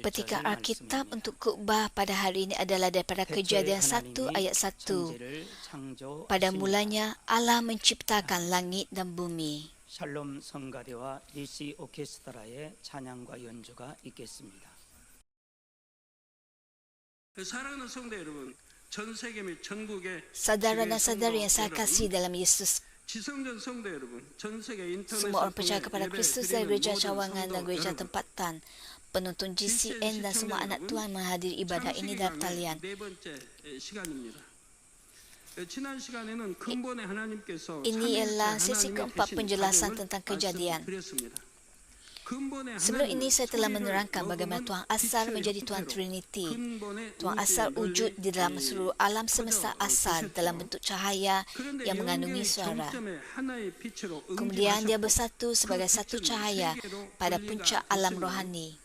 Petikan Alkitab untuk khotbah pada hari ini adalah daripada Kejadian 1 ayat 1. Pada mulanya Allah menciptakan langit dan bumi. 샬롬 성가대와 DC 오케스트라의 찬양과 연주가 있겠습니다. 사랑하는 성도 여러분, 전 세계 및 전국의 Saudara dan saudari yang saya kasih dalam Yesus, 지성전 성도 여러분, 전 세계 인터넷 semua orang percaya kepada Kristus dari gereja cawangan dan gereja tempatan, penonton GCN dan semua anak Tuhan menghadiri ibadah ini dalam talian. Ini ialah sesi keempat penjelasan tentang kejadian. Sebelum ini saya telah menerangkan bagaimana Tuhan Asal menjadi Tuhan Trinity. Tuhan Asal wujud di dalam seluruh alam semesta asal dalam bentuk cahaya yang mengandungi suara. Kemudian dia bersatu sebagai satu cahaya pada puncak alam rohani.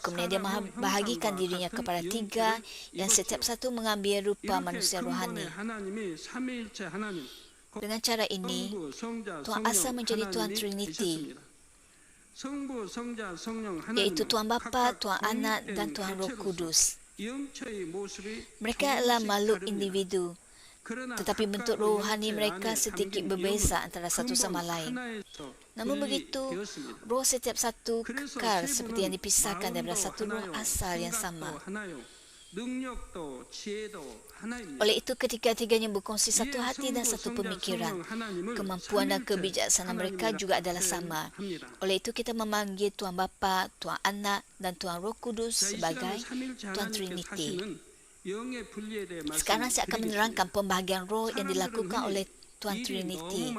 Kemudian dia membahagikan dirinya kepada tiga yang setiap satu mengambil rupa manusia rohani. Dengan cara ini, Tuhan Asal menjadi Tuhan Trinity, iaitu Tuhan Bapa, Tuhan Anak dan Tuhan Roh Kudus. Mereka adalah makhluk individu, tetapi bentuk rohani mereka sedikit berbeza antara satu sama lain. Namun begitu, roh setiap satu kekal seperti yang dipisahkan daripada satu roh asal yang sama. Oleh itu, ketiga-tiganya berkongsi satu hati dan satu pemikiran. Kemampuan dan kebijaksanaan mereka juga adalah sama. Oleh itu, kita memanggil Tuhan Bapa, Tuhan Anak dan Tuhan Roh Kudus sebagai Tuhan Trinity. Sekarang saya akan menerangkan pembahagian roh yang dilakukan oleh Tuhan Trinity.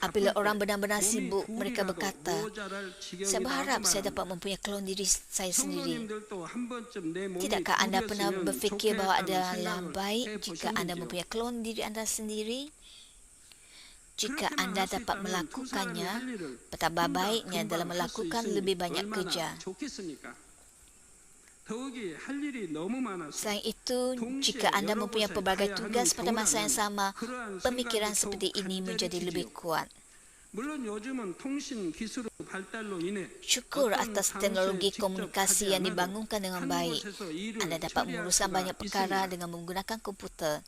Apabila orang benar-benar sibuk, mereka berkata, saya berharap saya dapat mempunyai klon diri saya sendiri. Tidakkah anda pernah berfikir bahawa adalah baik jika anda mempunyai klon diri anda sendiri? Jika anda dapat melakukannya, betapa baiknya dalam melakukan lebih banyak kerja. Selain itu, jika anda mempunyai pelbagai tugas pada masa yang sama, pemikiran seperti ini menjadi lebih kuat. Syukur atas teknologi komunikasi yang dibangunkan dengan baik. Anda dapat menguruskan banyak perkara dengan menggunakan komputer.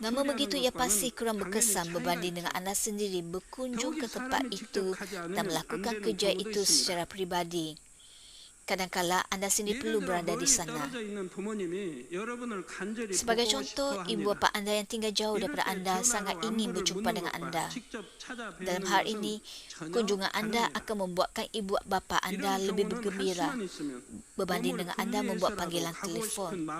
Namun begitu, ia pasti kurang berkesan berbanding dengan anda sendiri berkunjung ke tempat itu dan melakukan kerja itu secara pribadi. Kadang-kala anda sendiri perlu berada di sana. Sebagai contoh, ibu bapa anda yang tinggal jauh daripada anda sangat ingin berjumpa dengan anda. Dalam hal ini, kunjungan anda akan membuatkan ibu bapa anda lebih bergembira berbanding dengan anda membuat panggilan telefon.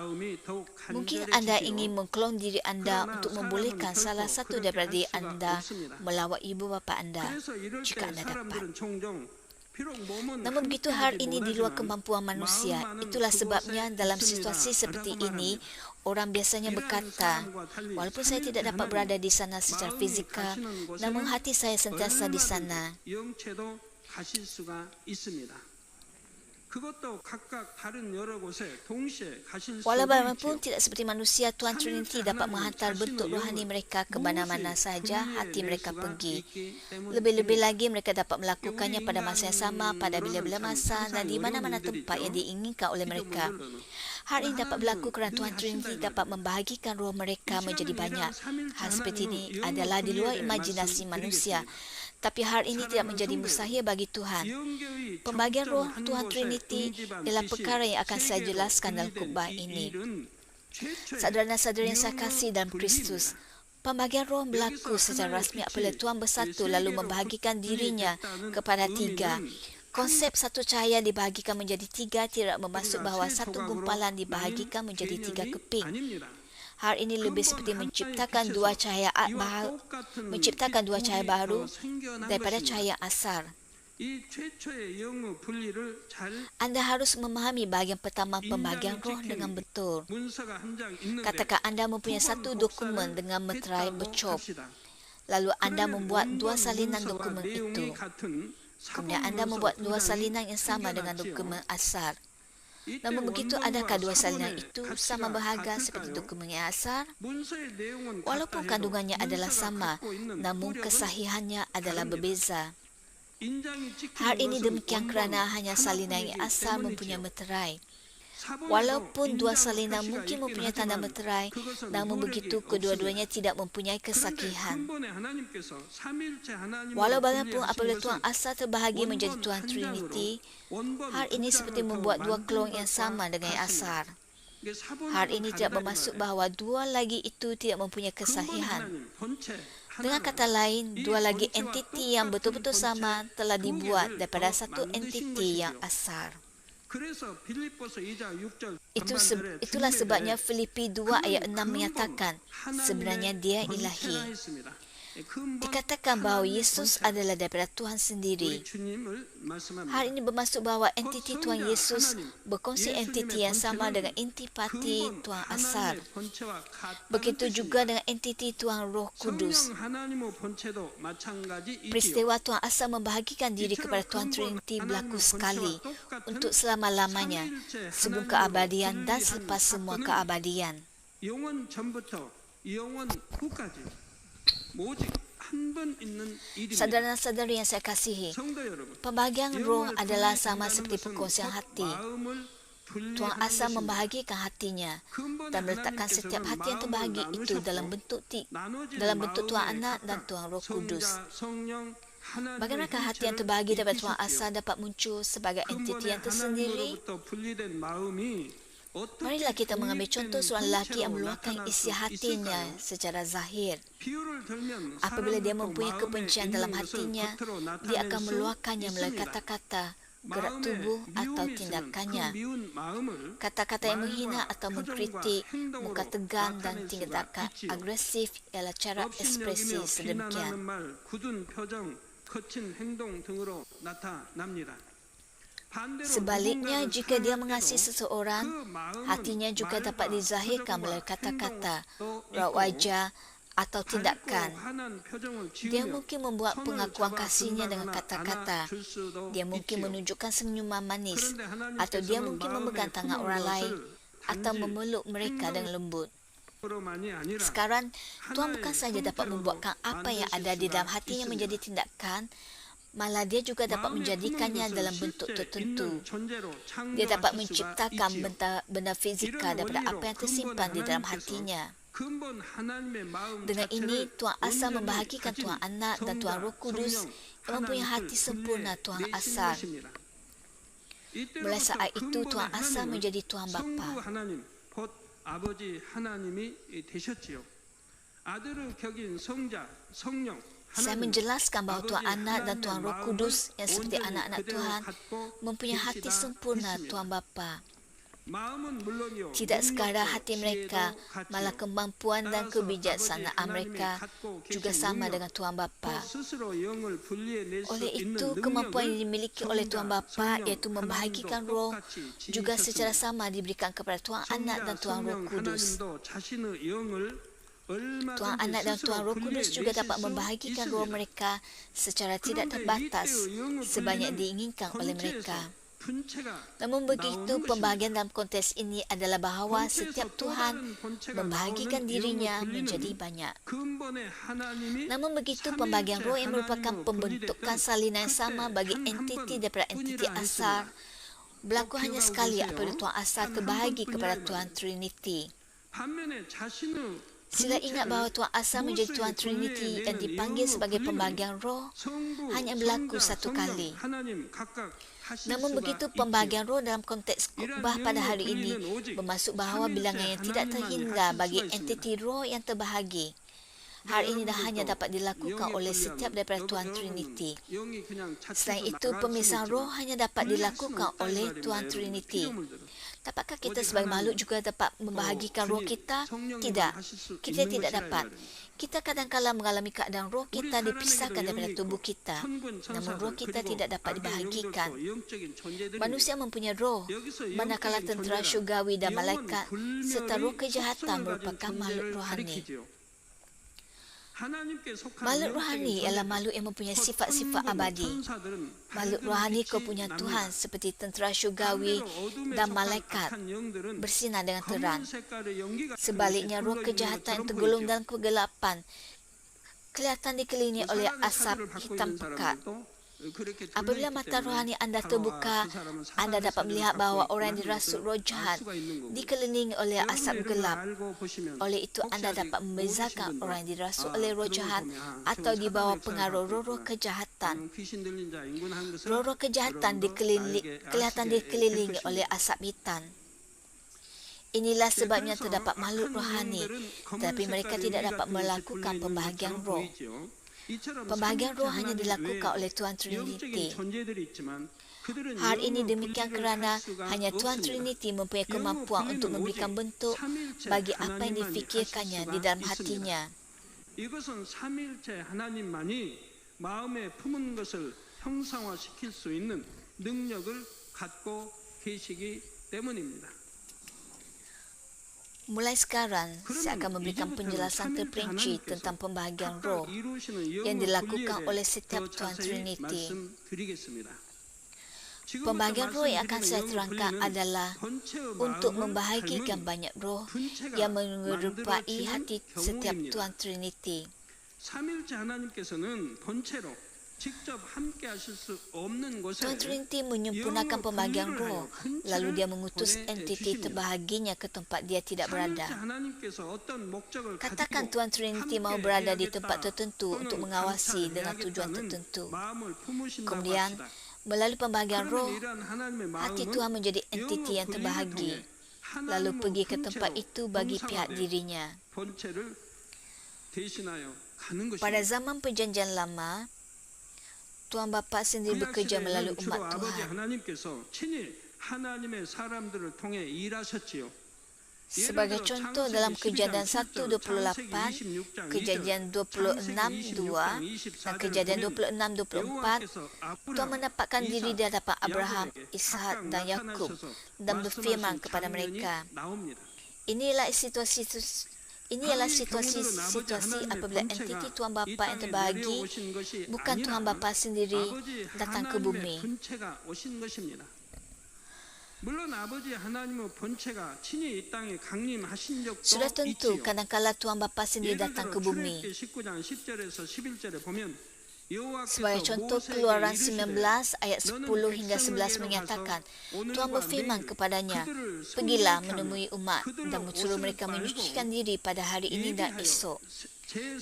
Mungkin anda ingin mengklon diri anda untuk membolehkan salah satu daripada diri anda melawat ibu bapa anda jika anda dapat. Namun begitu, hal ini di luar kemampuan manusia. Itulah sebabnya dalam situasi seperti ini, orang biasanya berkata, walaupun saya tidak dapat berada di sana secara fizikal, namun hati saya sentiasa di sana. Walau bagaimanapun tidak seperti manusia, Tuhan Trinity dapat menghantar bentuk rohani mereka ke mana-mana sahaja hati mereka pergi. Lebih-lebih lagi, mereka dapat melakukannya pada masa yang sama, pada bila-bila masa dan di mana-mana tempat yang diinginkan oleh mereka. Hal ini dapat berlaku kerana Tuhan Trinity dapat membahagikan roh mereka menjadi banyak. Hal seperti ini adalah di luar imajinasi manusia. Tapi hal ini tidak menjadi mustahil bagi Tuhan. Pembahagian roh Tuhan Trinity ialah perkara yang akan saya jelaskan dalam khotbah ini. Saudara dan saudari yang saya kasih dalam Kristus, pembahagian roh berlaku secara rasmi apabila Tuhan bersatu lalu membahagikan dirinya kepada tiga. Konsep satu cahaya dibahagikan menjadi tiga tidak bermaksud bahawa satu gumpalan dibahagikan menjadi tiga keping. Hal ini lebih seperti menciptakan dua cahaya baru daripada cahaya asal. Anda harus memahami bahagian pertama pembahagian roh dengan betul. Katakan anda mempunyai satu dokumen dengan meterai bercop. Lalu anda membuat dua salinan dokumen itu. Kemudian anda membuat dua salinan yang sama dengan dokumen asal. Namun begitu, adakah dua salinan itu sama berharga seperti dokumen yang asal? Walaupun kandungannya adalah sama, namun kesahihannya adalah berbeza. 인장이 찍히는 Hal ini 것은 demikian 원본 kerana hanya salinan yang 하나뿐이기 asal mempunyai 때문이지요. meterai. 사본에도 Walaupun dua 인장 salinan 표시가 mungkin 있긴 mempunyai tanda 하지만 meterai, 그것은 namun 효력이 begitu 없습니다. kedua-duanya tidak mempunyai 그런데 kesakihan. 근본의 하나님께서 삼위일체 하나님으로 Walau bagaimanapun 분리하신 apabila 것은 Tuhan asal terbahagi menjadi 원본 Tuhan 한 Trinity, 장으로 원본 hal 두 ini 장을 seperti 더 membuat dua 만든 klon yang 것과 sama dengan yang 같습니다. asal. 이게 사본하고 Hal ini tidak 다르다 이 bermaksud 말이에요. bahawa dua lagi itu tidak mempunyai 근본 kesahihan. 하나님 본체 Dengan kata 하나는 lain, 이 dua lagi 본체와 entiti yang 똑같은 betul-betul sama 본체 telah 두 dibuat 개를 daripada 더 satu 만드신 entiti yang 것이지요. asal. 그래서 빌립보서 2장 6절 Itulah sebabnya Filipi 2 ayat 6 menyatakan, sebenarnya dia ilahi. ilahi. Dikatakan bahawa Yesus adalah daripada Tuhan sendiri. Hal ini bermaksud bahawa entiti Tuhan Yesus berkongsi entiti yang sama dengan intipati Tuhan asal. Begitu juga dengan entiti Tuhan Roh Kudus. Peristiwa Tuhan asal membahagikan diri kepada Tuhan Trinity berlaku sekali untuk selama-lamanya, sebelum keabadian dan selepas semua keabadian. 영원 전부터 영원 후까지 오직 한 번 있는 일입니다. Saudara-saudari yang saya kasihi, 성도 여러분, pembahagian roh adalah sama seperti perkongsian hati. Tuhan asal membahagikan hatinya dan meletakkan setiap hati yang terbahagi itu dalam bentuk Tuhan Anak dan Tuhan Roh Kudus. Bagaimanakah hati yang terbahagi daripada Tuhan asal dapat muncul sebagai entiti yang tersendiri? Marilah kita mengambil contoh seorang lelaki yang meluahkan isi hatinya secara zahir. Apabila dia mempunyai kebencian dalam hatinya, dia akan meluahkannya melalui kata-kata, gerak tubuh atau tindakannya. Kata-kata yang menghina atau mengkritik, muka tegang dan tindakan agresif ialah cara ekspresi sedemikian. Sebaliknya, jika dia mengasihi seseorang, hatinya juga dapat dizahirkan melalui kata-kata, raut wajah atau tindakan. Dia mungkin membuat pengakuan kasihnya dengan kata-kata. Dia mungkin menunjukkan senyuman manis, atau dia mungkin memegang tangan orang lain atau memeluk mereka dengan lembut. Sekarang, Tuhan bukan sahaja dapat membuatkan apa yang ada di dalam hatinya menjadi tindakan, malah dia juga dapat menjadikannya dalam bentuk tertentu. Dia dapat menciptakan benda fizikal daripada apa yang tersimpan di dalam hatinya. Dengan ini, Tuhan asal membahagikan Tuhan Anak dan Tuhan Roh Kudus yang mempunyai hati sempurna Tuhan asal. Mulai saat itu, Tuhan asal menjadi Tuhan Bapa. Saya menjelaskan bahawa Tuhan Anak dan Tuhan Roh Kudus yang seperti anak-anak Tuhan mempunyai hati sempurna Tuhan Bapa. Tidak sekadar hati mereka, malah kemampuan dan kebijaksanaan mereka juga sama dengan Tuhan Bapa. Oleh itu, kemampuan yang dimiliki oleh Tuhan Bapa iaitu membahagikan roh juga secara sama diberikan kepada Tuhan Anak dan Tuhan Roh Kudus. Tuhan Anak dan Tuhan Roh Kudus juga dapat membahagikan roh mereka secara tidak terbatas sebanyak diinginkan oleh mereka. Namun begitu, pembahagian dalam konteks ini adalah bahawa setiap Tuhan membahagikan dirinya menjadi banyak. Namun begitu, pembahagian roh yang merupakan pembentukan salinan yang sama bagi entiti daripada entiti asal berlaku hanya sekali apabila Tuhan asal terbahagi kepada Tuhan Trinity. Sila ingat bahawa Tuhan asal menjadi Tuhan Trinity yang dipanggil sebagai pembahagian roh hanya berlaku satu kali. Namun begitu, pembahagian roh dalam konteks khotbah pada hari ini bermaksud bahawa bilangan yang tidak terhingga bagi entiti roh yang terbahagi. Hal ini dah hanya dapat dilakukan oleh setiap daripada Tuhan Trinity. Selain itu, pemisahan roh hanya dapat dilakukan oleh Tuhan Trinity. Dapatkah kita sebagai makhluk juga dapat membahagikan roh kita? Tidak. Kita tidak dapat. Kita kadang-kala mengalami keadaan roh kita dipisahkan daripada tubuh kita. Namun roh kita tidak dapat dibahagikan. Manusia mempunyai roh, manakala tentera syurgawi dan malaikat serta roh kejahatan merupakan makhluk rohani. Makhluk rohani ialah makhluk yang mempunyai sifat-sifat abadi. Makhluk rohani kepunyaan Tuhan seperti tentera syurgawi dan malaikat bersinar dengan terang. Sebaliknya, roh kejahatan yang tergolong dalam kegelapan kelihatan dikelilingi oleh asap hitam pekat. Apabila mata rohani anda terbuka, anda dapat melihat bahawa orang yang dirasuk roh jahat dikelilingi oleh asap gelap. Oleh itu, anda dapat membezakan orang yang dirasuk oleh roh jahat atau di bawah pengaruh roh-roh kejahatan. Roh-roh kejahatan kelihatan dikelilingi oleh asap hitam. Inilah sebabnya terdapat makhluk rohani, tetapi mereka tidak dapat melakukan pembahagian roh. Pembahagian roh hanya dilakukan oleh Tuhan Trinity. Hal ini demikian kerana hanya Tuhan Trinity mempunyai kemampuan untuk memberikan bentuk bagi apa yang difikirkannya di dalam hatinya. 이것은 삼일체 하나님만이 마음에 품은 것을 형상화시킬 수 있는 능력을 갖고 계시기 때문입니다. Mulai sekarang, saya akan memberikan penjelasan terperinci tentang pembahagian roh yang dilakukan oleh setiap Tuhan Trinity. Pembahagian roh yang akan saya terangkan adalah untuk membahagikan banyak roh yang menyerupai hati setiap Tuhan Trinity. Tuhan Trinity menyempurnakan pembahagian roh, lalu dia mengutus entiti terbahaginya ke tempat dia tidak berada. Katakan Tuhan Trinity mahu berada di tempat tertentu untuk mengawasi dengan tujuan tertentu. Kemudian, melalui pembahagian roh, hati Tuhan menjadi entiti yang terbahagi, lalu pergi ke tempat itu bagi pihak dirinya. Pada zaman Perjanjian Lama, Tuhan Bapa sendiri bekerja melalui umat Tuhan. Sebagai contoh dalam Kejadian 1:28, Kejadian 26:2 dan Kejadian 26:24, Tuhan menempatkan diri di hadapan Abraham, Ishak dan Yakub dan berfirman kepada mereka. Inilah situasi apabila entiti Tuhan Bapa yang terbahagi, bukan Tuhan Bapa sendiri, datang ke bumi. Sudah tentu kadang-kala Tuhan Bapa sendiri datang ke bumi. Sebagai contoh, Keluaran 19 ayat 10 hingga 11 menyatakan, Tuhan berfirman kepadanya, "Pergilah menemui umat dan suruh mereka menyucikan diri pada hari ini dan esok.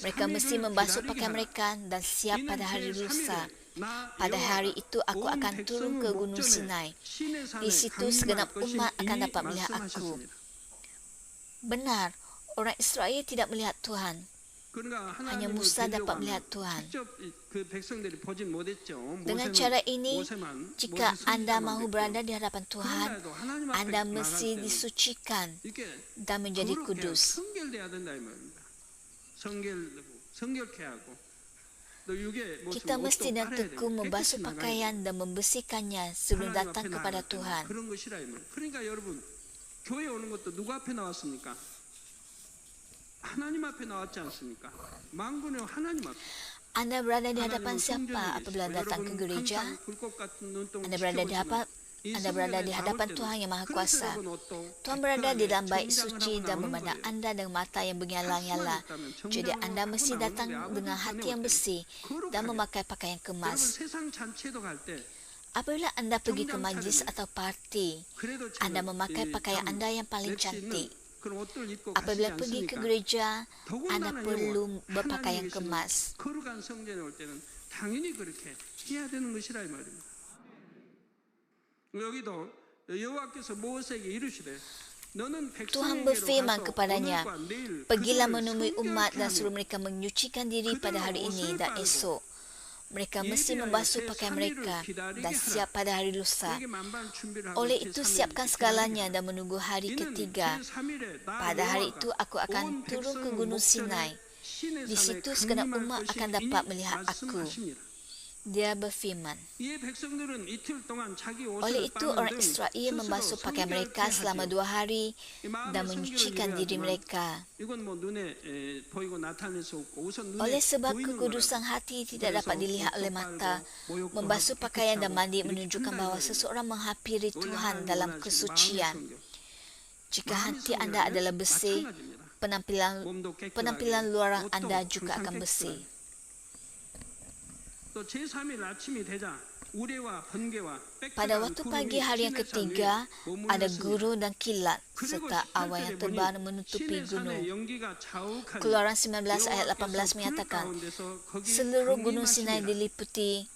Mereka mesti membasuh pakaian mereka dan siap pada hari lusa. Pada hari itu aku akan turun ke Gunung Sinai. Di situ segenap umat akan dapat melihat aku." Benar, orang Israel tidak melihat Tuhan. Hanya Musa dapat melihat Tuhan. Dengan cara ini, jika anda mahu berada di hadapan Tuhan, anda mesti disucikan dan menjadi kudus. Kita mesti dan tekun membasuh pakaian dan membersihkannya sebelum datang kepada Tuhan. Anda berada di hadapan siapa apabila datang ke gereja? Anda berada di hadapan Tuhan yang Maha Kuasa. Tuhan berada di dalam bait suci dan memandang anda dengan mata yang bernyala-nyala. Jadi anda mesti datang dengan hati yang bersih dan memakai pakaian kemas. Apabila anda pergi ke majlis atau parti, anda memakai pakaian anda yang paling cantik. Apabila pergi ke gereja, anda perlu berpakaian kemas. Tuhan berfirman kepadanya, "Pergilah menemui umat dan suruh mereka menyucikan diri pada hari ini dan esok. Mereka mesti membasuh pakaian mereka dan siap pada hari lusa. Oleh itu, siapkan segalanya dan menunggu hari ketiga. Pada hari itu, aku akan turun ke Gunung Sinai. Di situ, segenap umat akan dapat melihat aku." Dia berfirman. Oleh itu, orang Israel membasuh pakaian mereka selama 2 hari dan menyucikan diri mereka. Oleh sebab kekudusan hati tidak dapat dilihat oleh mata, membasuh pakaian dan mandi menunjukkan bahawa seseorang menghampiri Tuhan dalam kesucian. Jika hati anda adalah bersih, penampilan luar anda juga akan bersih. 또 제3일 아침이 되자 우레와 번개와 Pada 빽빽한 waktu pagi 구름이 hari yang 시내산 ketiga, 위에 ada 머물렀으며 guru dan kilat 그리고 serta 18절에 awan yang 보니 tebal menutupi 시내 산의 gunung. 연기가 자욱하니 Keluaran 19 ayat 18 여호와께서 불 menyatakan, 가운데서 거기 seluruh gunung Sinai 강림하시니라. diliputi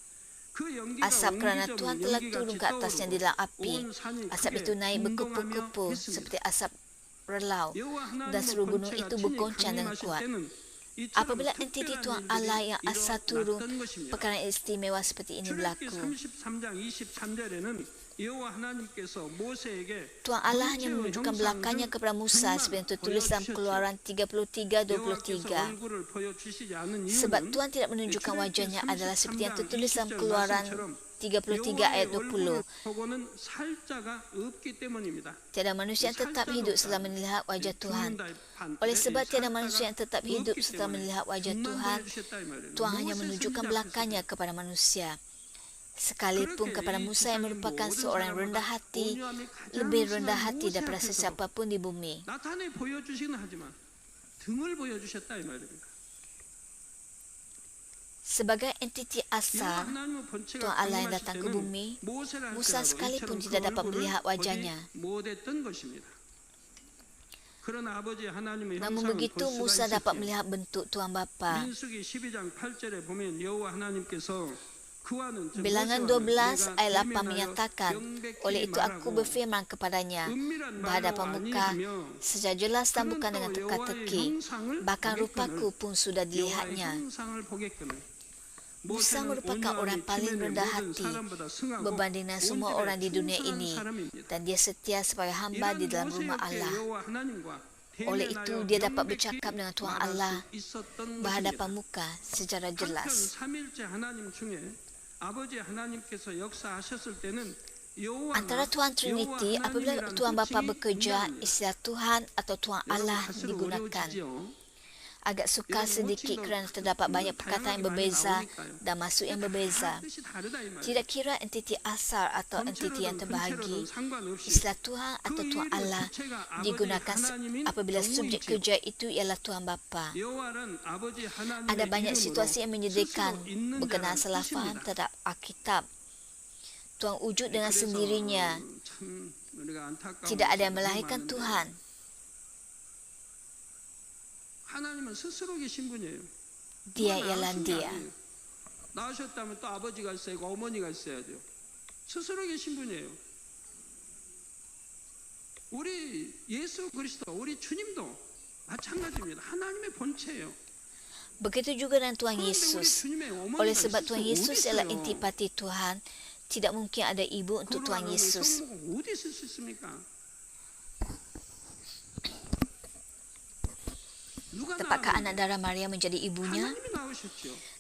그 연기가 asap kerana 옹기종이 Tuhan telah 연기가 turun ke atasnya di dalam api. 온 산이 Asap 크게 itu naik 운동하며 berkupu-kupu 했습니다. seperti asap relau 여호와 dan seluruh 하나님의 gunung 권체가 itu 친히 bergoncang dengan 강림하실 kuat. 때는 이처럼 Apabila entiti 특별한 Tuhan 일들이 Allah yang asa turun, 일어났던 것입니다. perkara istimewa seperti ini 출애굽기 berlaku. 33장 23절에는 여호와 하나님께서 모세에게 Tuhan Allah hanya menunjukkan belakangnya kepada Musa seperti yang tertulis dalam Keluaran 33:23. 얼굴을 보여주시지 않은 Sebab 이유는 Tuhan tidak menunjukkan wajahnya adalah seperti yang 33장 tertulis dalam 20절 Keluaran 말씀처럼 33 ayat 여호와의 20. 얼굴을 보고는 살자가 없기 때문입니다. Tiada manusia yang tetap hidup setelah melihat wajah Tuhan. Oleh sebab tiada manusia yang tetap hidup setelah melihat wajah Tuhan, Tuhan hanya menunjukkan belakangnya kepada manusia. Sekalipun kepada Musa yang merupakan seorang yang rendah hati, lebih rendah hati daripada sesiapa pun di bumi. 나타내 보여주시긴 하지만 등을 보여주셨다 이 말입니다. Sebagai entiti asal, Tuhan Allah yang datang ke bumi, Musa sekalipun tidak dapat melihat wajahnya. Namun begitu, Musa dapat melihat bentuk Tuhan Bapa. Bilangan 12 ayat 8 menyatakan, oleh itu aku berfirman kepadanya, berhadapan muka, secara jelas dan bukan dengan teka-teki, bahkan rupaku pun sudah dilihatnya. Musa merupakan orang paling rendah hati berbanding dengan semua orang di dunia ini, dan dia setia sebagai hamba di dalam rumah Allah. Oleh itu, dia dapat bercakap dengan Tuhan Allah berhadapan muka secara jelas. Antara Tuhan Trinity, apabila Tuhan Bapa bekerja, istilah Tuhan atau Tuhan Allah digunakan. Agak sukar sedikit kerana terdapat banyak perkataan yang berbeza dan maksud yang berbeza. Tidak kira entiti asal atau entiti yang terbahagi, istilah Tuhan atau Tuhan Allah digunakan apabila subjek kerja itu ialah Tuhan Bapa. Ada banyak situasi yang menyedihkan berkenaan salah faham terhadap Alkitab. Tuhan wujud dengan sendirinya. Tidak ada yang melahirkan Tuhan. 하나님은 스스로 계신 분이에요. Dia ialah Dia. 나오셨다면 또 아버지가 있어야 하고 어머니가 있어야죠. 스스로 계신 분이에요. 우리 예수 그리스도, 우리 주님도 마찬가지입니다. 하나님의 본체예요. Begitu juga dengan Tuhan Yesus. Oleh sebab Tuhan Yesus ialah intipati Tuhan, tidak mungkin ada ibu untuk Tuhan Yesus. 어디 있을 수 있습니까? Tepatkah anak darah Maria menjadi ibunya?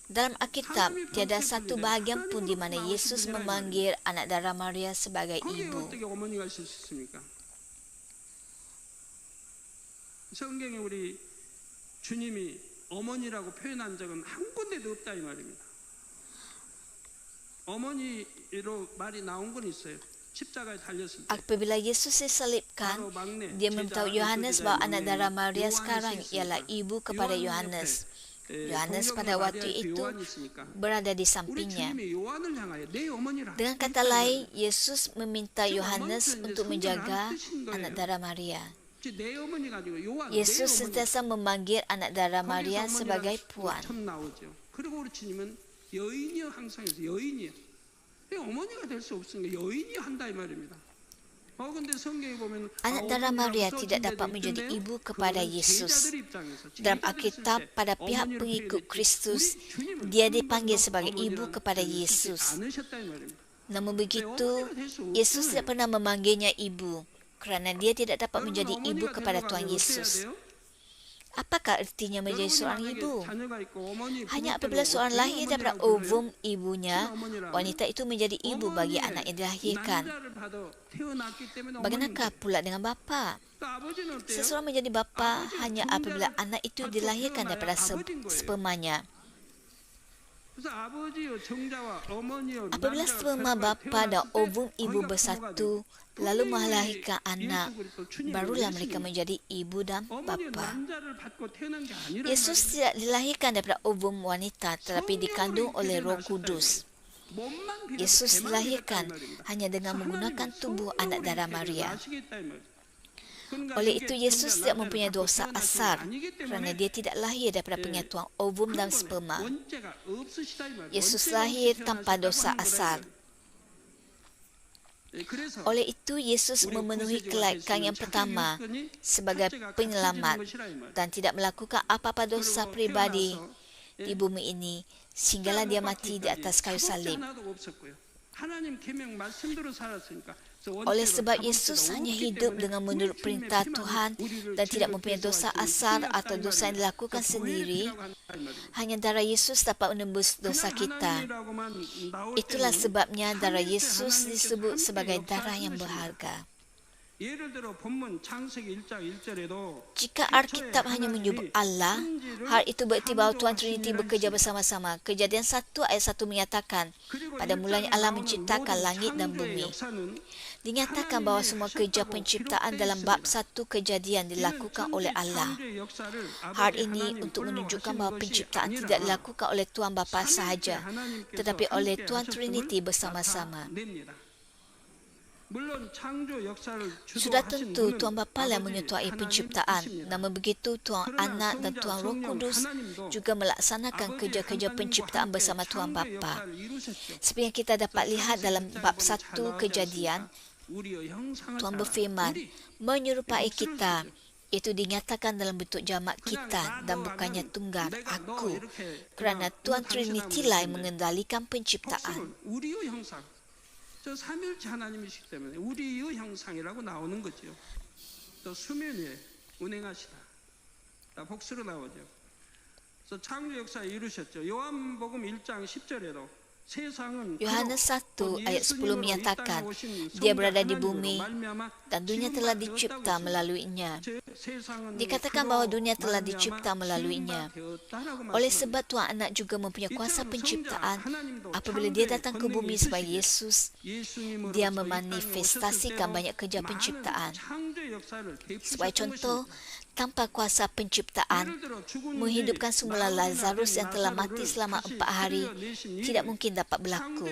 Dalam Alkitab, tiada satu bahagian pun di mana Yesus memanggil anak darah Maria sebagai ibu. 성경에 우리 주님이 어머니라고 표현한 적은 한 군데도 없다 이 말입니다. 어머니로 말이 나온 건 있어요. Apabila Yesus disalibkan, dia memberitahu Yohanes bahawa anak darah Maria sekarang ialah ibu kepada Yohanes. Yohanes pada waktu itu berada di sampingnya. Dengan kata lain, Yesus meminta Yohanes untuk menjaga anak darah Maria. Yesus sentiasa memanggil anak darah Maria sebagai puan. 어머니가 될 수 없으니까 여인이 한다 이 말입니다. 근데 성경에 보면 anak darah Maria tidak dapat menjadi ibu kepada Yesus. Dalam Alkitab, pada pihak pengikut Kristus, dia dipanggil sebagai ibu kepada Yesus. Namun begitu, Yesus tidak pernah memanggilnya ibu kerana dia tidak dapat menjadi ibu kepada Tuhan Yesus. Apakah artinya menjadi seorang ibu? Hanya apabila seorang lahir daripada ovum ibunya, wanita itu menjadi ibu bagi anak yang dilahirkan. Bagaimanakah pula dengan bapa? Seseorang menjadi bapa hanya apabila anak itu dilahirkan daripada spermanya. 그래서 아버지요 정자와 어머니요 Apabila 남자가 sperma 서로가 bapa dan 태어났을 때 ovum ibu 거기가 bersatu, 부모가 lalu 되고 melahirkan 분명히 anak, 예수 그리스도 주님은 barulah mereka 예수님. menjadi ibu dan 어머니는 bapa. 남자를 받고 태어난 게 아니란 Yesus 말이에요. tidak dilahirkan daripada ovum wanita tetapi 성령으로 dikandung 있게 oleh Roh 태어나셨다 Kudus. 이거예요. 몸만 비록 Yesus 배만 dilahirkan 비롯다 이 말입니다. hanya dengan menggunakan 하나님은 tubuh anak 성령으로 darah 있게 Maria. 나시겠다 이 말이에요. 그러니까 Oleh 이게 itu, Yesus 정자 tidak 남자를 mempunyai 받고 dosa 태어나신 게 asal 아니기 kerana 때문에 dia tidak lahir daripada 예, penyatuan ovum dan 한 번에 sperma. 원죄가 없으시다 이 말이에요. Yesus 원죄가 lahir 없이 tanpa 태어나셨다고 dosa 하는 거다 이 asal. 말이에요. 예, 그래서 Oleh itu, Yesus 우리 memenuhi 구세주가 kelaikan 됐으면 yang 자기 pertama 유익권이 sebagai 첫째가 penyelamat 갖춰지는 것이라 이 말이에요. dan tidak melakukan apa-apa dosa 그리고 pribadi 태어나서 di bumi ini sehinggalah dia mati di atas kayu salib. 하나도 없었고요. 하나님 계명 말씀대로 살았으니까. Oleh sebab Yesus hanya hidup dengan menurut perintah Tuhan dan tidak mempunyai dosa asal atau dosa yang dilakukan sendiri, hanya darah Yesus dapat menembus dosa kita. Itulah sebabnya darah Yesus disebut sebagai darah yang berharga. 예를 들어 본문 창세기 1장 1절에도 Jika Alkitab hanya menyebut Allah, hal itu bererti bahawa Tuhan Trinity bekerja bersama-sama. Kejadian 1 ayat 1 menyatakan, pada mulanya Allah menciptakan langit dan bumi. Dinyatakan bahawa semua kerja penciptaan dalam bab 1 Kejadian dilakukan oleh Allah. Hal ini untuk menunjukkan bahawa penciptaan tidak dilakukan oleh Tuhan Bapa sahaja, tetapi oleh Tuhan Trinity bersama-sama. Sudah tentu Tuhan Bapa yang menyertai penciptaan. Namun begitu Tuhan Anak dan Tuhan Roh Kudus juga melaksanakan kerja-kerja penciptaan bersama Tuhan Bapa. Seperti yang kita dapat lihat dalam bab 1 Kejadian, Tuhan berfirman, menyerupai kita. Itu dinyatakan dalam bentuk jamak kita dan bukannya tunggal, aku. Kerana Tuhan Trinity lah yang mengendalikan penciptaan. 저 삼일체 하나님이시기 때문에 우리의 형상이라고 나오는 거죠. 또 수면위에 운행하시다. 복수로 나오죠. 그래서 창조 역사에 이루셨죠. 요한복음 1장 10절에도 Yohanes 1 ayat 10 menyatakan, dia berada di bumi dan dunia telah dicipta melaluinya. Dikatakan bahawa dunia telah dicipta melaluinya. Oleh sebab Tuhan Anak juga mempunyai kuasa penciptaan, apabila dia datang ke bumi sebagai Yesus, dia memanifestasikan banyak kerja penciptaan. Sebagai contoh, tanpa kuasa penciptaan, menghidupkan semula Lazarus yang telah mati selama 4 hari tidak mungkin dapat berlaku.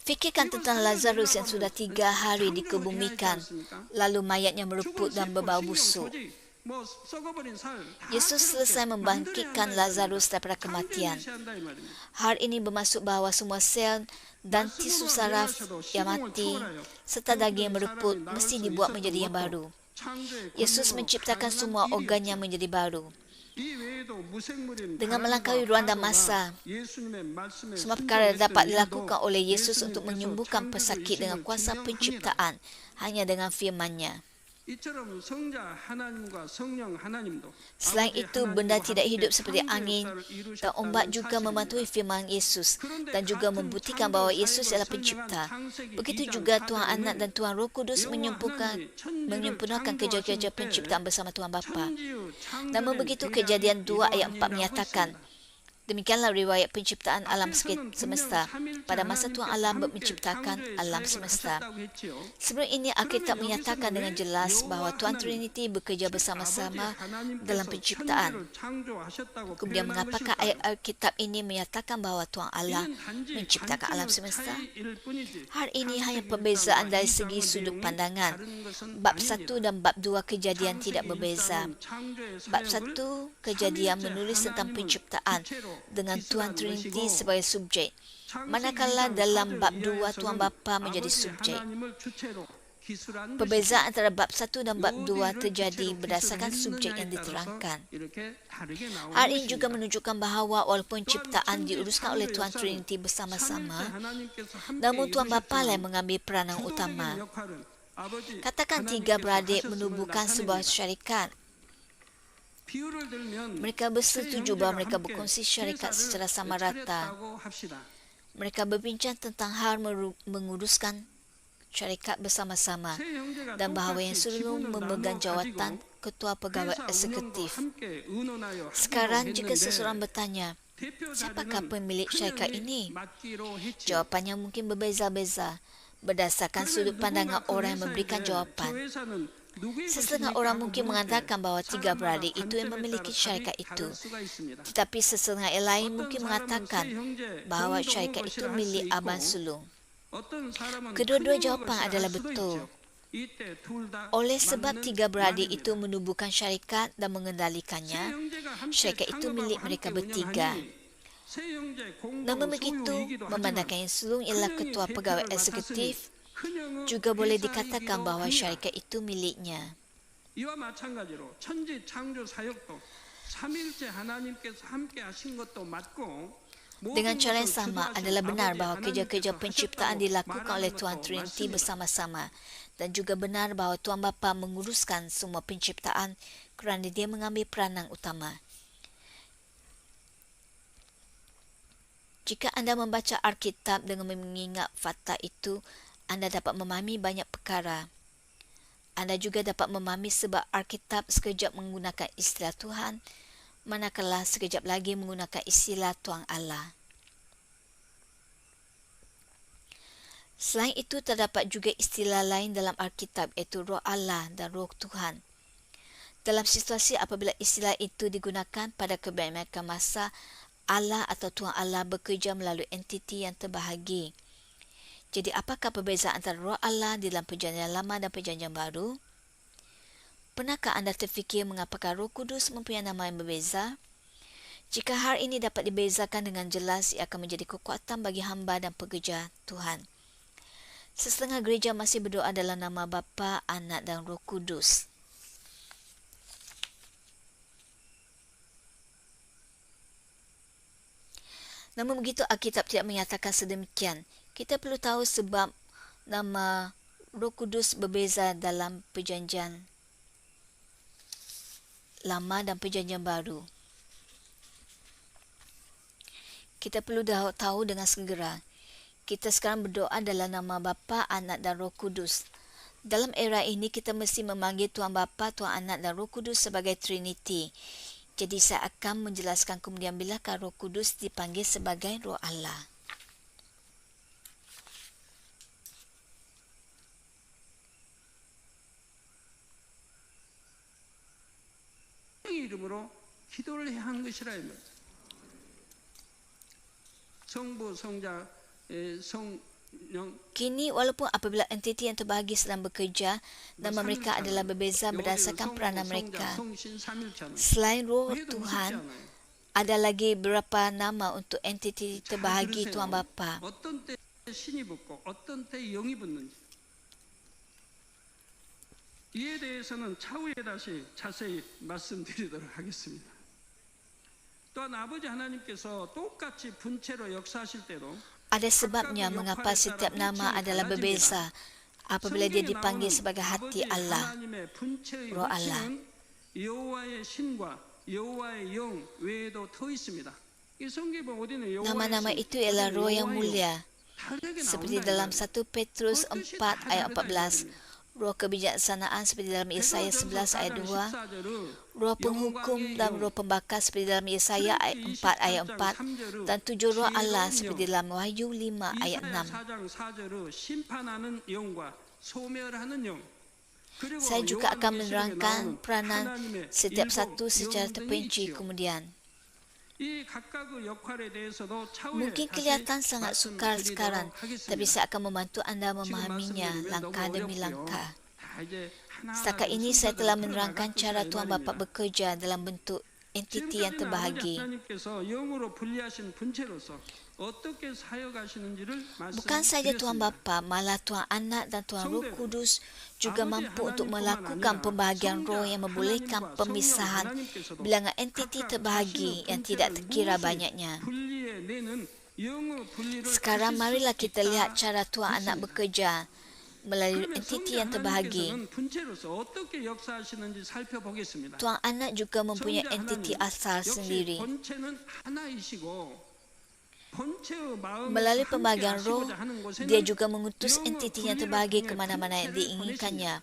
Fikirkan tentang Lazarus yang sudah 3 hari dikebumikan, lalu mayatnya meruput dan berbau busuk. Yesus selesai membangkitkan Lazarus daripada kematian. Hal ini bermaksud bahawa semua sel dan tisu saraf yang mati serta daging yang meruput mesti dibuat menjadi yang baru. Yesus menciptakan semua organnya menjadi baru. Dengan melangkaui ruang dan masa, semua perkara dapat dilakukan oleh Yesus untuk menyembuhkan pesakit dengan kuasa penciptaan hanya dengan firman-Nya. Selain itu, benda tidak hidup seperti angin dan ombak juga mematuhi firman Yesus dan juga membuktikan bahawa Yesus adalah pencipta. Begitu juga Tuhan Anak dan Tuhan Roh Kudus menyempurnakan kerja-kerja penciptaan bersama Tuhan Bapa. Namun begitu, Kejadian 2 ayat 4 menyatakan, demikianlah riwayat penciptaan alam semesta pada masa Tuhan Allah menciptakan alam semesta. Sebelum ini, Alkitab menyatakan dengan jelas bahawa Tuhan Trinity bekerja bersama-sama dalam penciptaan. Kemudian mengapakah ayat Alkitab ini menyatakan bahawa Tuhan Allah menciptakan alam semesta? Hal ini hanya perbezaan dari segi sudut pandangan. Bab 1 dan bab 2 Kejadian tidak berbeza. Bab 1 Kejadian menulis tentang penciptaan dengan Tuhan Trinity sebagai subjek, manakala dalam bab 2 Tuhan Bapa menjadi subjek. Perbezaan antara bab 1 dan bab 2 terjadi berdasarkan subjek yang diterangkan. Hal ini juga menunjukkan bahawa walaupun ciptaan diuruskan oleh Tuhan Trinity bersama-sama, namun Tuhan Bapa lah yang mengambil peranan utama. Katakan 3 beradik menubuhkan sebuah syarikat. Mereka bersetuju bahawa mereka berkongsi syarikat secara sama rata. Mereka berbincang tentang hal menguruskan syarikat bersama-sama 세 형제가 dan bahawa yang 똑같이 sulung 지분을 memegang 나누어 jawatan 가지고 ketua pegawai 회사 운영도 eksekutif. 함께 의논하여 하기로 Sekarang jika 했는데 seseorang bertanya, 대표 siapakah 자리는 pemilik 큰 syarikat 형이 ini? 맡기로 했지요. Jawapannya mungkin berbeza-beza berdasarkan sudut 그러면 pandangan 누군가 그 orang yang memberikan 회사에게 저 jawapan. 회사는 누구의 Setengah 것입니까? orang 하고 mungkin 물을 때 mengatakan bahawa tiga 사람마다 beradik itu yang 관점에 memiliki 따라 syarikat 답이 itu. 다를 수가 있습니다. Tetapi setengah yang lain 어떤 mungkin 사람은 mengatakan 세 형제 bahawa 공동 syarikat itu 것이라 할 수 milik 있고 abang sulung. 어떤 사람은 Kedua-dua 큰 형의 jawapan 것이라 adalah 할 수도 betul. 있죠. 이때 둘 다 Oleh sebab 맞는 tiga beradik itu 말입니다. menubuhkan syarikat dan 세 mengendalikannya, 형제가 함께 syarikat itu 창업하고 milik 함께 mereka bertiga. 운영하니 세 형제 공동 Namun begitu, 소유이기도 하지만 memandangkan yang sulung ialah 큰 형이 ketua pegawai 대표를 맡았으니 eksekutif, 큰 형은 juga boleh 회사이기도 dikatakan bahawa 합니다. syarikat itu miliknya. 이와 마찬가지로 천지 창조 사역도 삼일째 하나님께서 함께 하신 것도 맞고 Dengan cara yang sama, adalah benar bahawa kerja-kerja penciptaan dilakukan oleh Tuhan Trinity bersama. bersama-sama dan juga benar bahawa Tuhan Bapa menguruskan semua penciptaan kerana dia mengambil peranan utama. Jika anda membaca Alkitab dengan mengingat fakta itu, anda dapat memahami banyak perkara. Anda juga dapat memahami sebab Alkitab sekejap menggunakan istilah Tuhan, manakala sekejap lagi menggunakan istilah Tuhan Allah. Selain itu, terdapat juga istilah lain dalam Alkitab iaitu Roh Allah dan Roh Tuhan. Dalam situasi apabila istilah itu digunakan pada kebanyakan masa, Allah atau Tuhan Allah bekerja melalui entiti yang terbahagi. Jadi, apakah perbezaan antara Roh Allah di dalam Perjanjian Lama dan Perjanjian Baru? Pernahkah anda terfikir mengapakah Roh Kudus mempunyai nama yang berbeza? Jika hal ini dapat dibezakan dengan jelas, ia akan menjadi kekuatan bagi hamba dan pekerja Tuhan. Setengah gereja masih berdoa dalam nama Bapa, Anak dan Roh Kudus. Namun begitu, Alkitab tidak menyatakan sedemikian. Kita perlu tahu sebab nama Roh Kudus berbeza dalam Perjanjian Lama dan Perjanjian Baru. Kita perlu tahu dengan segera. Kita sekarang berdoa dalam nama Bapa, Anak dan Roh Kudus. Dalam era ini, kita mesti memanggil Tuhan Bapa, Tuhan Anak dan Roh Kudus sebagai Trinity. Jadi saya akan menjelaskan kemudian bilakah Roh Kudus dipanggil sebagai Roh Allah. 이름으로 기도를 해야 한 것이라 이 말이죠. 성부, 성자, 성령. Kini, walaupun apabila entiti yang terbahagi sedang bekerja, nama mereka adalah berbeza berdasarkan peranan mereka. Selain Roh Tuhan, ada lagi beberapa nama untuk entiti terbahagi Tuhan Bapa. 어떤 때 신이 붙고 어떤 때 영이 붙는지. 이에 대해서는 차후에 다시 자세히 말씀드리도록 하겠습니다. 또한 아버지 하나님께서 똑같이 분체로 역사하실 때도 Ada sebabnya mengapa setiap nama adalah berbeza apabila dia dipanggil sebagai hati Allah, Roh Allah. 여호와의 신과 여호와의 영 외에도 더 있습니다. 이 성경에 보면 어디는 Nama-nama itu ialah roh yang mulia. Seperti dalam 1 Petrus 4 ayat 14, roh kebijaksanaan seperti dalam Yesaya 11 ayat 2, roh penghukum dan roh pembakar seperti dalam Yesaya 4 ayat 4, dan 7 roh Allah seperti dalam Wahyu 5 ayat 6. Saya juga akan menerangkan peranan setiap satu secara terperinci kemudian. Mungkin kelihatan sangat sukar sekarang, tapi saya akan membantu anda memahaminya langkah demi langkah. Setakat ini saya telah menerangkan cara Tuhan Bapa bekerja dalam bentuk entiti yang terbahagi. Bukan saja Tuhan Bapa, malah Tuhan Anak dan Tuhan Roh Kudus juga mampu untuk melakukan pembahagian roh yang membolehkan pemisahan bilangan entiti terbahagi yang tidak terkira banyaknya. Sekarang marilah kita lihat cara Tuhan Anak bekerja melalui entiti yang terbahagi. Tuhan Anak juga mempunyai entiti asal sendiri. Melalui pembahagian roh, dia juga mengutus entiti yang terbahagi ke mana-mana yang diinginkannya.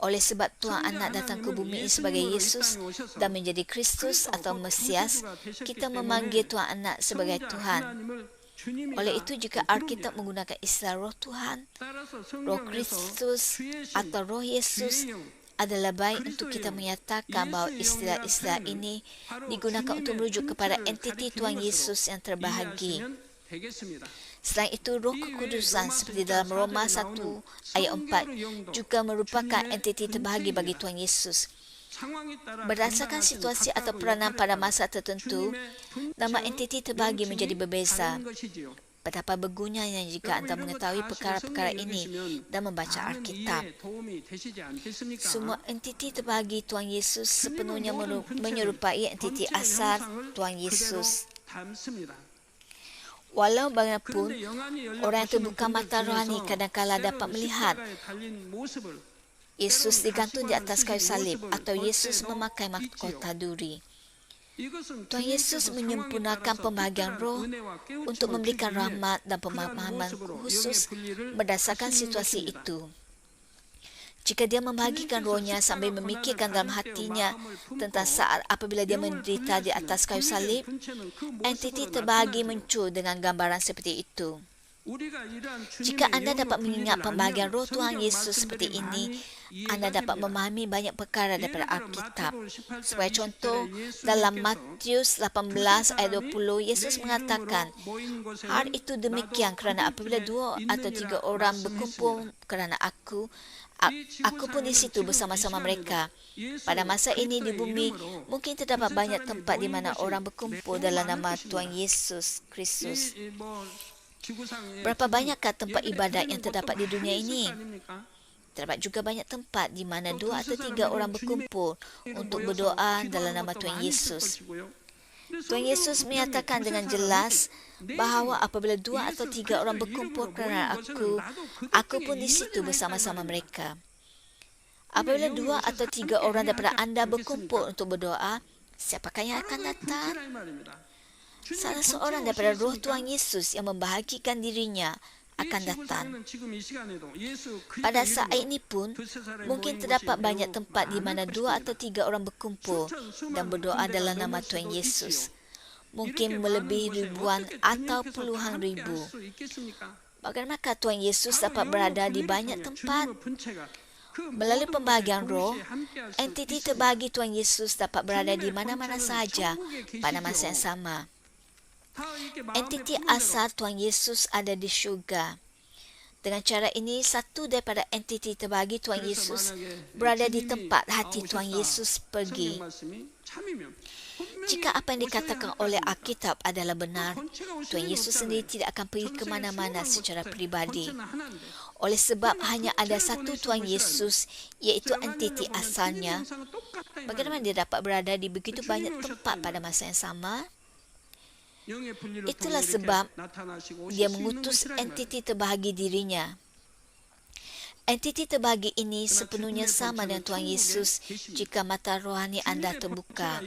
Oleh sebab Tuhan Anak datang ke bumi ini sebagai Yesus dan menjadi Kristus atau Mesias, kita memanggil Tuhan Anak sebagai Tuhan. Oleh itu, jika Alkitab menggunakan istilah roh Tuhan, roh Kristus atau roh Yesus, adalah baik untuk kita menyatakan bahawa istilah-istilah ini digunakan untuk merujuk kepada entiti Tuhan Yesus yang terbahagi. Selain itu, roh kekudusan seperti dalam Roma 1 ayat 4 juga merupakan entiti terbahagi bagi Tuhan Yesus. Berdasarkan situasi atau peranan pada masa tertentu, nama entiti terbahagi menjadi berbeza. Betapa berguna jika anda mengetahui perkara-perkara ini dan membaca Alkitab. Semua entiti terbahagi Tuhan Yesus sepenuhnya menyerupai entiti asal Tuhan Yesus. Walau bagaimanapun, orang yang terbuka mata rohani kadang-kala dapat melihat Yesus digantung di atas kayu salib atau Yesus memakai mahkota duri. Tuhan Yesus menyempurnakan pembahagian roh untuk memberikan rahmat dan pemahaman khusus berdasarkan situasi itu. Jika dia membahagikan rohnya sambil memikirkan dalam hatinya tentang saat apabila dia menderita di atas kayu salib, entiti terbahagi muncul dengan gambaran seperti itu. Jika anda dapat mengingat pembahagian roh Tuhan Yesus seperti ini, anda dapat memahami banyak perkara daripada Alkitab. Sebagai contoh, dalam Matius 18 ayat 20, Yesus mengatakan, hal itu demikian kerana apabila 2 atau 3 orang berkumpul kerana aku pun di situ bersama-sama mereka. Pada masa ini di bumi, mungkin terdapat banyak tempat di mana orang berkumpul dalam nama Tuhan Yesus Kristus. Berapa banyakkah tempat ibadat yang terdapat di dunia ini? Terdapat juga banyak tempat di mana 2 atau 3 orang berkumpul untuk berdoa dalam nama Tuhan Yesus. Tuhan Yesus menyatakan dengan jelas bahawa apabila 2 atau 3 orang berkumpul kerana aku pun di situ bersama-sama mereka. Apabila 2 atau 3 orang daripada anda berkumpul untuk berdoa, siapakah yang akan datang? Salah seorang daripada roh Tuhan Yesus yang membahagikan dirinya akan datang. Pada saat ini pun, mungkin terdapat banyak tempat di mana 2 atau 3 orang berkumpul dan berdoa dalam nama Tuhan Yesus. Mungkin melebihi ribuan atau puluhan ribu. Bagaimanakah Tuhan Yesus dapat berada di banyak tempat? Melalui pembahagian roh, entiti terbahagi Tuhan Yesus dapat berada di mana-mana sahaja pada masa yang sama. Entiti asal Tuhan Yesus ada di syurga. Dengan cara ini, satu daripada entiti terbahagi Tuhan Yesus berada di tempat hati Tuhan Yesus pergi. Jika apa yang dikatakan oleh Alkitab adalah benar, Tuhan Yesus sendiri tidak akan pergi ke mana-mana secara pribadi. Oleh sebab hanya ada satu Tuhan Yesus, iaitu entiti asalnya, bagaimana dia dapat berada di begitu banyak tempat pada masa yang sama? Itulah sebab dia mengutus entiti terbahagi dirinya. Entiti terbahagi ini sepenuhnya sama dengan Tuhan Yesus jika mata rohani anda terbuka.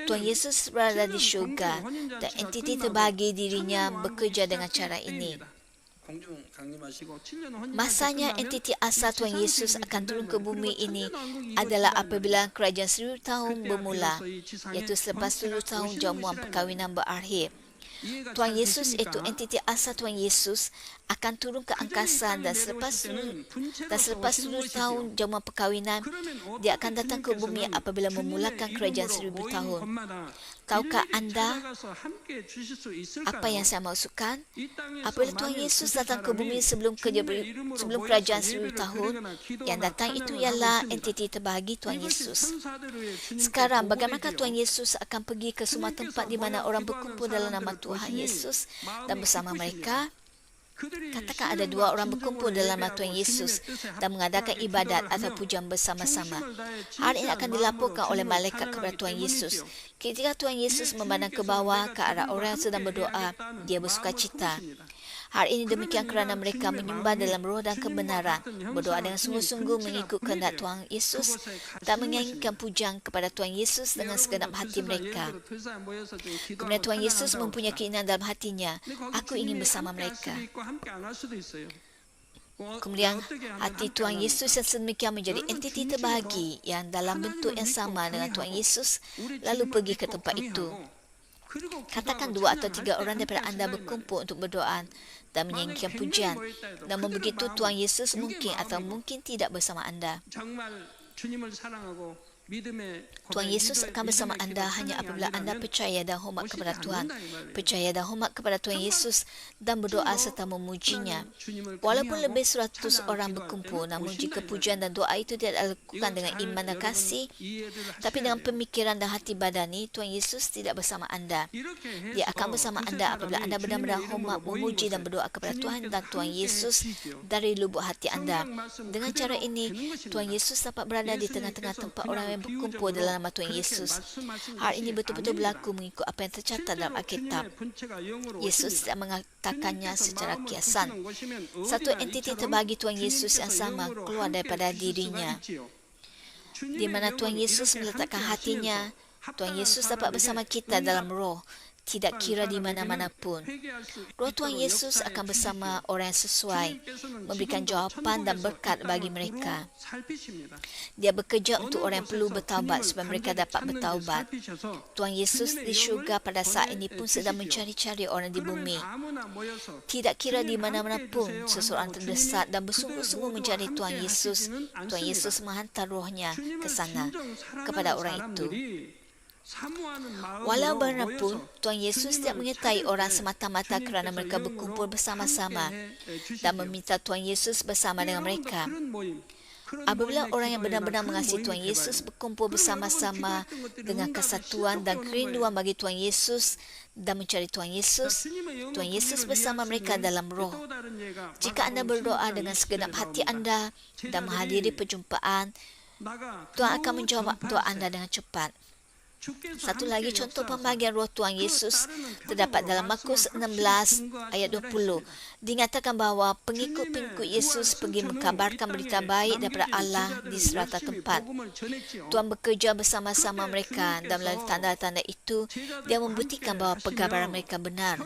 Tuhan Yesus berada di syurga dan entiti terbahagi dirinya bekerja dengan cara ini. Masanya entiti asal Tuhan Yesus akan turun ke bumi ini adalah apabila kerajaan 1000 tahun bermula, iaitu selepas 1000 tahun jamuan perkahwinan berakhir. Tuhan Yesus, iaitu entiti asal Tuhan Yesus, akan turun ke angkasa dan selepas 1000 tahun jamuan perkahwinan, dia akan datang ke bumi apabila memulakan kerajaan 1000 tahun. Tahukah anda apa yang saya maksudkan? Apabila Tuhan Yesus datang ke bumi sebelum kerajaan 1000 tahun, yang datang itu ialah entiti terbahagi Tuhan Yesus. Sekarang, bagaimanakah Tuhan Yesus akan pergi ke semua tempat di mana orang berkumpul dalam nama Tuhan Yesus dan bersama mereka? Katakan ada 2 orang berkumpul dalam nama Tuhan Yesus dan mengadakan ibadat atau pujian bersama-sama. Hal ini akan dilaporkan oleh malaikat kepada Tuhan Yesus. Ketika Tuhan Yesus memandang ke bawah ke arah orang yang sedang berdoa, dia bersukacita. Hal ini demikian kerana mereka menyembah dalam roh dan kebenaran, berdoa dengan sungguh-sungguh mengikut kehendak Tuhan Yesus dan menyanyikan pujian kepada Tuhan Yesus dengan segenap hati mereka. Kemudian Tuhan Yesus mempunyai keinginan dalam hatinya, aku ingin bersama mereka. Kemudian hati Tuhan Yesus yang sedemikian menjadi entiti terbahagi yang dalam bentuk yang sama dengan Tuhan Yesus lalu pergi ke tempat itu. Katakan 2 atau 3 orang daripada anda berkumpul untuk berdoa dan menyanyikan pujian. Namun begitu Tuhan Yesus mungkin atau mungkin tidak bersama anda. Tuhan Yesus akan bersama anda hanya apabila anda percaya dan hormat kepada Tuhan. Percaya dan hormat kepada Tuhan Yesus dan berdoa serta memujinya. Walaupun lebih 100 orang berkumpul, namun jika pujian dan doa itu tidak dilakukan dengan iman dan kasih, tapi dengan pemikiran dan hati badani, Tuhan Yesus tidak bersama anda. Dia akan bersama anda apabila anda benar-benar hormat, memuji dan berdoa kepada Tuhan dan Tuhan Yesus dari lubuk hati anda. Dengan cara ini, Tuhan Yesus dapat berada di tengah-tengah tempat orang yang berkumpul dalam nama Tuhan Yesus. Hal ini betul-betul berlaku mengikut apa yang tercatat dalam Alkitab. Yesus tidak mengatakannya secara kiasan. Satu entiti terbagi Tuhan Yesus yang sama keluar daripada dirinya. Di mana Tuhan Yesus meletakkan hatinya, Tuhan Yesus dapat bersama kita dalam roh, tidak kira di mana-mana pun. Roh Tuhan Yesus akan bersama orang yang sesuai, memberikan jawapan dan berkat bagi mereka. Dia bekerja untuk orang yang perlu bertaubat supaya mereka dapat bertaubat. Tuhan Yesus di syurga pada saat ini pun sedang mencari-cari orang di bumi. Tidak kira di mana-mana pun, seseorang terdesak dan bersungguh-sungguh mencari Tuhan Yesus. Tuhan Yesus menghantar rohnya ke sana, kepada orang itu. Walau bagaimanapun, Tuhan Yesus tidak menyertai orang semata-mata kerana mereka berkumpul bersama-sama dan meminta Tuhan Yesus bersama dengan mereka. Apabila orang yang benar-benar mengasihi Tuhan Yesus berkumpul bersama-sama dengan kesatuan dan kerinduan bagi Tuhan Yesus dan mencari Tuhan Yesus bersama mereka dalam roh. Jika anda berdoa dengan segenap hati anda dan menghadiri perjumpaan, Tuhan akan menjawab doa anda dengan cepat. Satu lagi contoh pembagian roh Tuhan Yesus terdapat dalam Markus 16 ayat 20. Dinyatakan bahawa pengikut-pengikut Yesus pergi mengkabarkan berita baik daripada Allah di serata tempat. Tuhan bekerja bersama-sama mereka dan melalui tanda-tanda itu, dia membuktikan bahawa pengabaran mereka benar.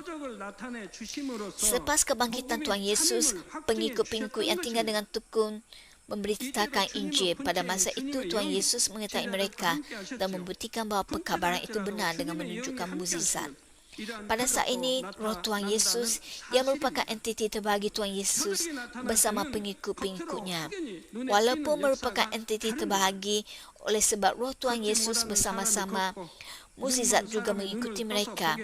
Selepas kebangkitan Tuhan Yesus, pengikut-pengikut yang tinggal dengan tekun memberitakan Injil. Pada masa itu, Tuhan Yesus mengetahui mereka dan membuktikan bahawa perkabaran itu benar dengan menunjukkan mukjizat. Pada saat ini, roh Tuhan Yesus yang merupakan entiti terbahagi Tuhan Yesus bersama pengikut-pengikutnya. Walaupun merupakan entiti terbahagi, oleh sebab roh Tuhan Yesus bersama-sama, mukjizat juga mengikuti mereka.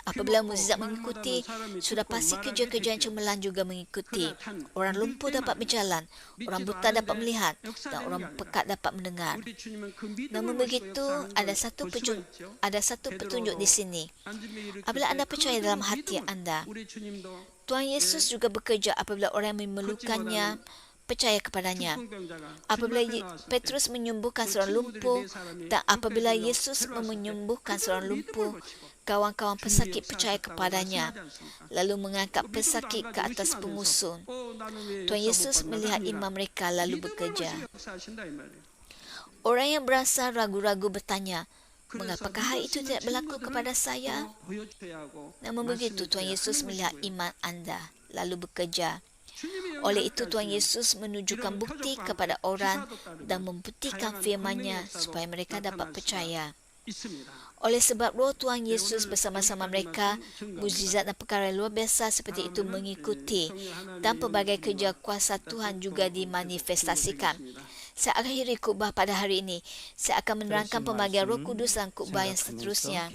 Apabila mukjizat mengikuti, sudah pasti kerja-kerja yang cemerlang juga mengikuti. Orang lumpuh dapat berjalan, orang buta dapat melihat, dan orang pekat dapat mendengar. Namun begitu, ada satu petunjuk di sini. Apabila anda percaya dalam hati anda, Tuhan Yesus juga bekerja apabila orang yang memerlukannya percaya kepadanya. Apabila Petrus menyembuhkan seorang lumpuh dan apabila Yesus menyembuhkan seorang lumpuh, kawan-kawan pesakit percaya kepadanya, lalu mengangkat pesakit ke atas pengusun. Tuhan Yesus melihat iman mereka lalu bekerja. Orang yang berasa ragu-ragu bertanya, mengapakah hal itu tidak berlaku kepada saya? Namun begitu, Tuhan Yesus melihat iman anda lalu bekerja. Oleh itu, Tuhan Yesus menunjukkan bukti kepada orang dan membuktikan firman-Nya supaya mereka dapat percaya. Oleh sebab roh Tuhan Yesus bersama-sama mereka, mukjizat dan perkara luar biasa seperti itu mengikuti dan pelbagai kerja kuasa Tuhan juga dimanifestasikan. Saya akhiri khutbah pada hari ini. Saya akan menerangkan pembagian Roh Kudus dan khutbah yang seterusnya.